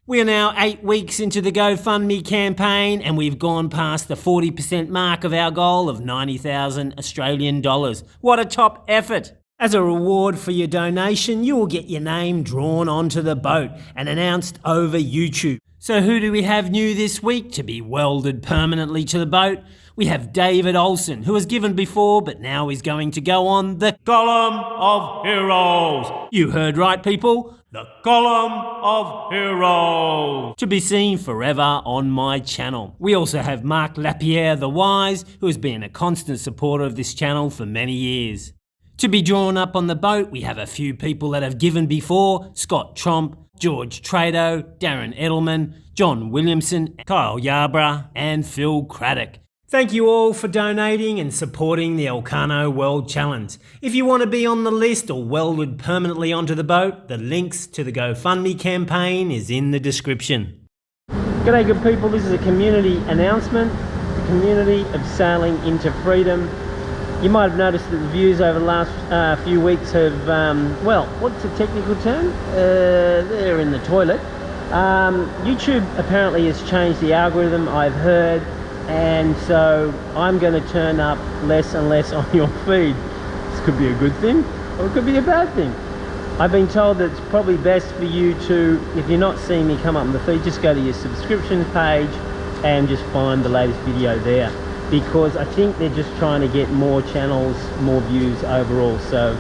We are now 8 weeks into the Gofundme campaign and we've gone past the 40% mark of our goal of 90,000 Australian dollars. What a top effort! As a reward for your donation, you will get your name drawn onto the boat and announced over YouTube. So who do we have new this week to be welded permanently to the boat? We have David Olsen, who has given before but now is going to go on the Column of Heroes. You heard right, people. The Column of Heroes, to be seen forever on my channel. We also have Mark Lapierre the Wise, who has been a constant supporter of this channel for many years. To be drawn up on the boat, we have a few people that have given before: Scott Tromp, George Trado, Darren Edelman, John Williamson, Kyle Yarborough and Phil Craddock. Thank you all for donating and supporting the Elcano World Challenge. If you want to be on the list or welded permanently onto the boat, the links to the GoFundMe campaign is in the description. G'day good people, this is a community announcement. The community of sailing into freedom. You might have noticed that the views over the last few weeks have, well, what's the technical term? They're in the toilet. YouTube apparently has changed the algorithm, I've heard. And so I'm going to turn up less and less on your feed. This could be a good thing or it could be a bad thing. I've been told that it's probably best for you to, if you're not seeing me come up on the feed, just go to your subscription page and just find the latest video there, because I think they're just trying to get more channels, more views overall. So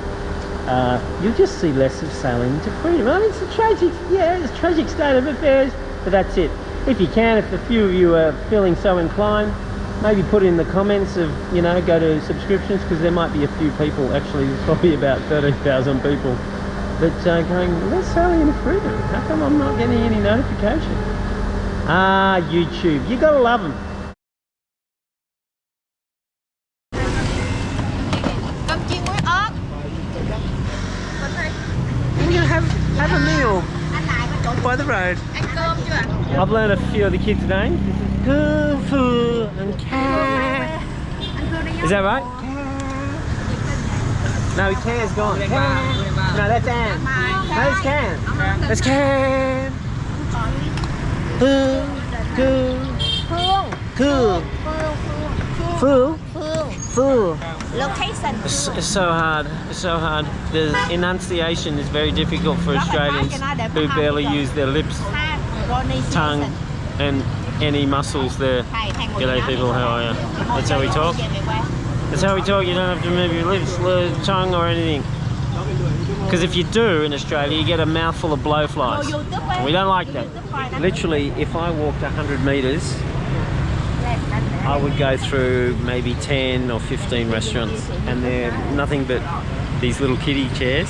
you'll just see less of sailing into freedom. I mean, it's a tragic state of affairs, but that's it. If you can, if a few of you are feeling so inclined, maybe put in the comments of, you know, go to subscriptions, because there might be a few people, actually there's probably about 13,000 people, that going, we're sailing into freedom. How come I'm not getting any notification? Ah, YouTube, you gotta love them. I'm gonna have a meal by the road. I've learned a few of the kids' names. This is Kung Fu and Cat. Is that right? No, Can's gone. Can. No, that's Ann. No, that's Can. That's Can. Fu. Location. It's so hard. It's so hard. The enunciation is very difficult for Australians who barely use their lips, tongue and any muscles there. G'day people, how are you? That's how we talk. That's how we talk. You don't have to move your lips, tongue or anything. Because if you do in Australia, you get a mouthful of blowflies. And we don't like that. Literally, if I walked 100 metres, I would go through maybe 10 or 15 restaurants, and they're nothing but these little kiddie chairs.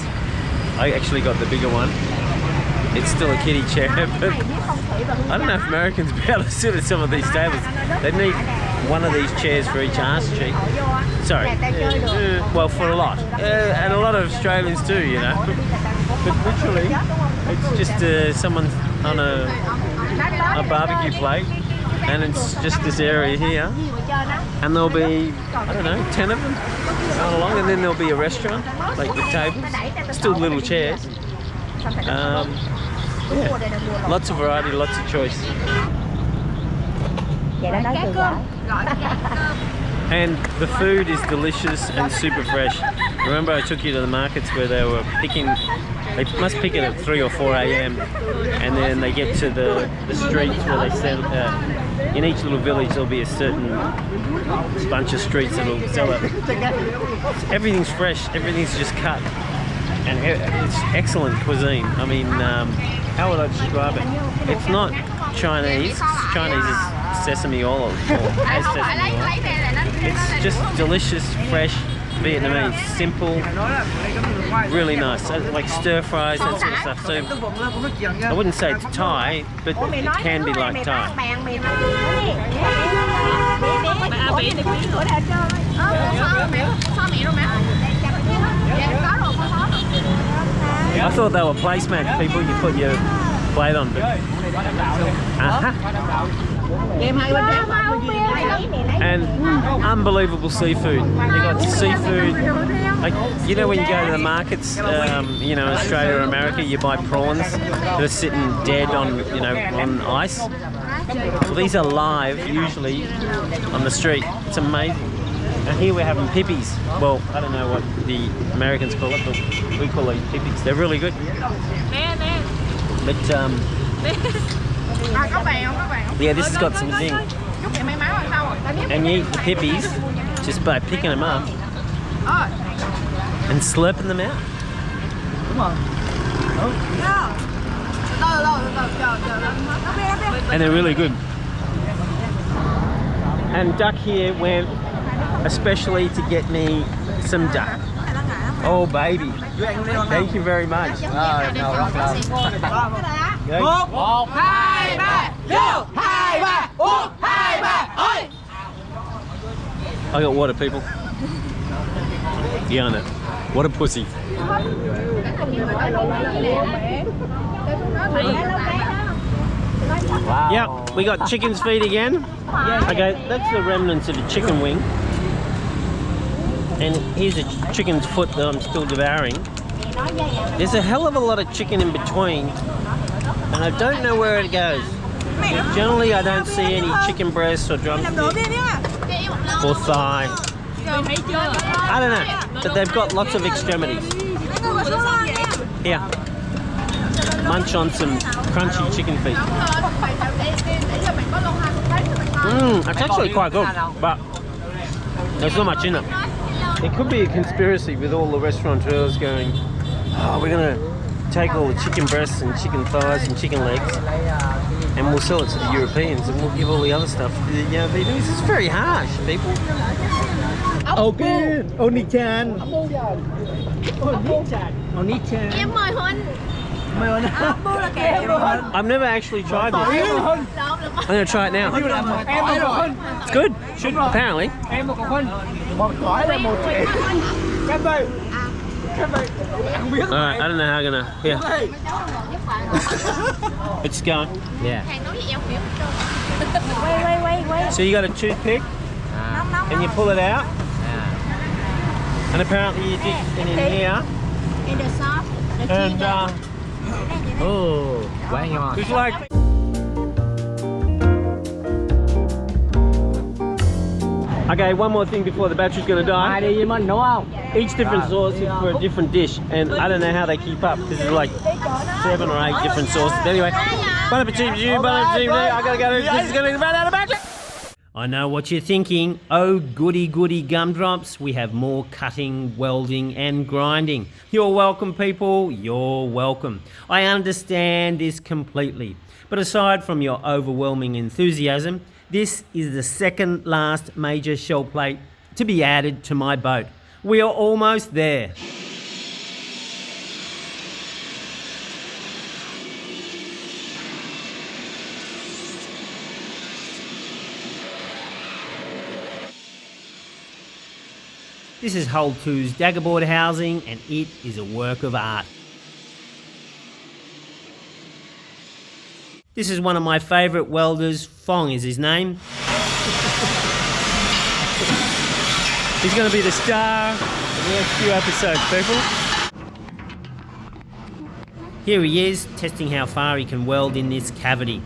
I actually got the bigger one. It's still a kiddie chair, but I don't know if Americans will be able to sit at some of these tables. They need one of these chairs for each arse cheek. Sorry, well, for a lot. And a lot of Australians too, you know. But literally, it's just someone on a barbecue plate. And it's just this area here, and there'll be, I don't know, 10 of them going along, and then there'll be a restaurant, like with tables, still little chairs. Yeah, lots of variety, lots of choice. And the food is delicious and super fresh. Remember I took you to the markets where they were picking, they must pick it at 3 or 4 a.m. and then they get to the streets where they sell, in each little village there'll be a certain bunch of streets that'll sell it. Everything's fresh, everything's just cut, and it's excellent cuisine. I mean, how would I describe it? It's not Chinese. Chinese is sesame oil, or has sesame oil. It's just delicious, fresh Vietnamese, simple, really nice, like stir fries, that sort of stuff. So I wouldn't say it's Thai, but it can be like Thai. I thought they were placemats, people. You put your played on. But, and unbelievable seafood. They got seafood. Like, you know when you go to the markets, you know, Australia or America, you buy prawns that are sitting dead on, you know, on ice. Well, these are live, usually, on the street. It's amazing. And here we're having pippies. Well, I don't know what the Americans call it, but we call these pippies. They're really good. But, yeah, this has got some zing. And you eat the pippies just by picking them up and slurping them out. And they're really good. And Duck here went especially to get me some duck. Oh baby, thank you very much. I got water, people. Yeah, I know. What a pussy. Wow. Yep, we got chicken's feet again. Okay, that's the remnants of a chicken wing. And here's a chicken's foot that I'm still devouring. There's a hell of a lot of chicken in between, and I don't know where it goes. Generally, I don't see any chicken breasts or drumstick or thigh. I don't know, but they've got lots of extremities. Here, munch on some crunchy chicken feet. It's actually quite good, but there's not much in it. It could be a conspiracy with all the restaurateurs going, oh, we're going to take all the chicken breasts and chicken thighs and chicken legs and we'll sell it to the Europeans and we'll give all the other stuff to the Vietnamese. It's very harsh, people. Okay, Oni-chan. Oni-chan. Em mời Huỳnh. I've never actually tried this. I'm going to try it now. It's good, apparently. Alright, I don't know how I'm going to... Yeah. It's going. Yeah. So you got a toothpick and you pull it out. And apparently you dig it in here. In the sauce, the And Oh, quá ngon. it's like... Okay, one more thing before the battery's going to die. Đi với mình đúng không? Each different sauce is for a different dish, and I don't know how they keep up. This is like 7 or 8 different sauces. Anyway, bon appetit, I gotta go. This is going to run out of battery. I know what you're thinking. Oh, goody goody gumdrops. We have more cutting, welding and grinding. You're welcome, people. You're welcome. I understand this completely. But aside from your overwhelming enthusiasm, this is the second last major shell plate to be added to my boat. We are almost there. This is Hull 2's daggerboard housing, and it is a work of art. This is one of my favourite welders. Fong is his name. He's going to be the star of the next few episodes, people. Here he is, testing how far he can weld in this cavity.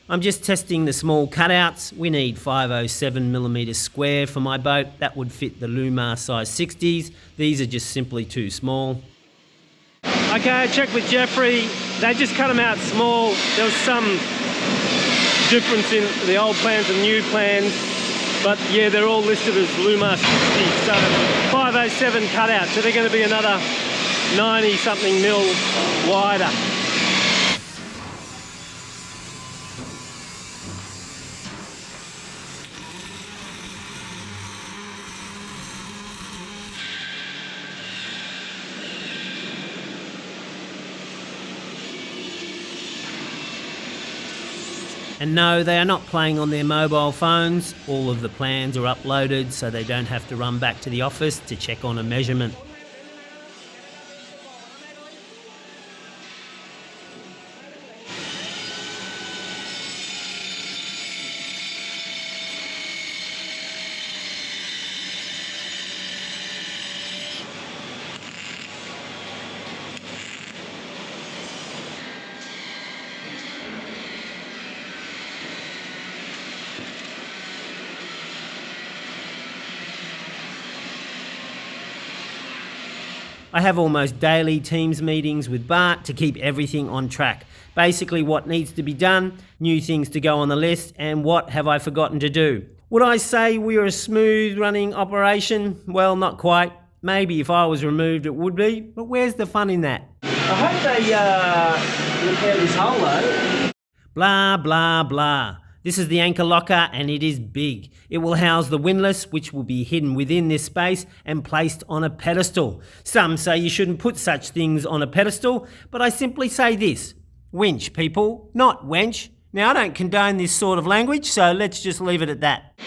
I'm just testing the small cutouts. We need 507mm square for my boat. That would fit the Lumar size 60s. These are just simply too small. Okay, I checked with Jeffrey. They just cut them out small. There was some difference in the old plans and new plans. But yeah, they're all listed as Lumar 60. So 507 cutout. So they're going to be another 90 something mil wider. And no, they are not playing on their mobile phones. All of the plans are uploaded so they don't have to run back to the office to check on a measurement. I have almost daily Teams meetings with Bart to keep everything on track. Basically what needs to be done, new things to go on the list, and what have I forgotten to do. Would I say we're a smooth running operation? Well, not quite. Maybe if I was removed it would be, but where's the fun in that? I hope they repair this hole though. Blah, blah, blah. This is the anchor locker and it is big. It will house the windlass, which will be hidden within this space and placed on a pedestal. Some say you shouldn't put such things on a pedestal, but I simply say this. Winch, people, not wench. Now, I don't condone this sort of language, so let's just leave it at that.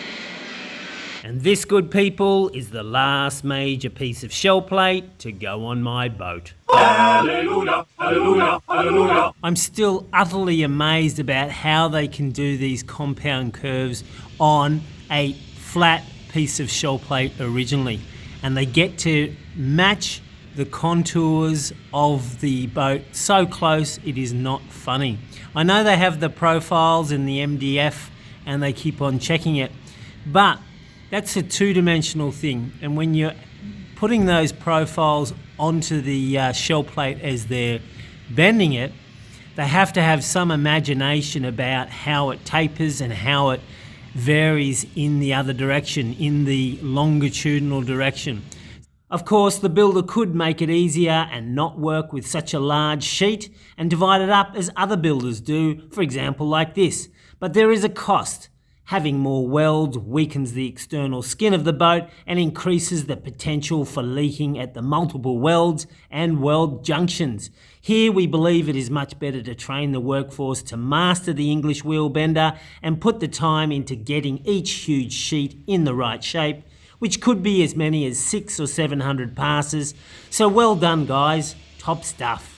And this, good people, is the last major piece of shell plate to go on my boat. Hallelujah, hallelujah, hallelujah. I'm still utterly amazed about how they can do these compound curves on a flat piece of shell plate originally. And they get to match the contours of the boat so close it is not funny. I know they have the profiles in the MDF and they keep on checking it, but that's a two-dimensional thing, and when you're putting those profiles onto the shell plate as they're bending it, they have to have some imagination about how it tapers and how it varies in the other direction, in the longitudinal direction. Of course, the builder could make it easier and not work with such a large sheet and divide it up as other builders do, for example like this. But there is a cost. Having more welds weakens the external skin of the boat and increases the potential for leaking at the multiple welds and weld junctions. Here we believe it is much better to train the workforce to master the English wheel bender and put the time into getting each huge sheet in the right shape, which could be as many as 600 or 700 passes. So well done guys, top stuff.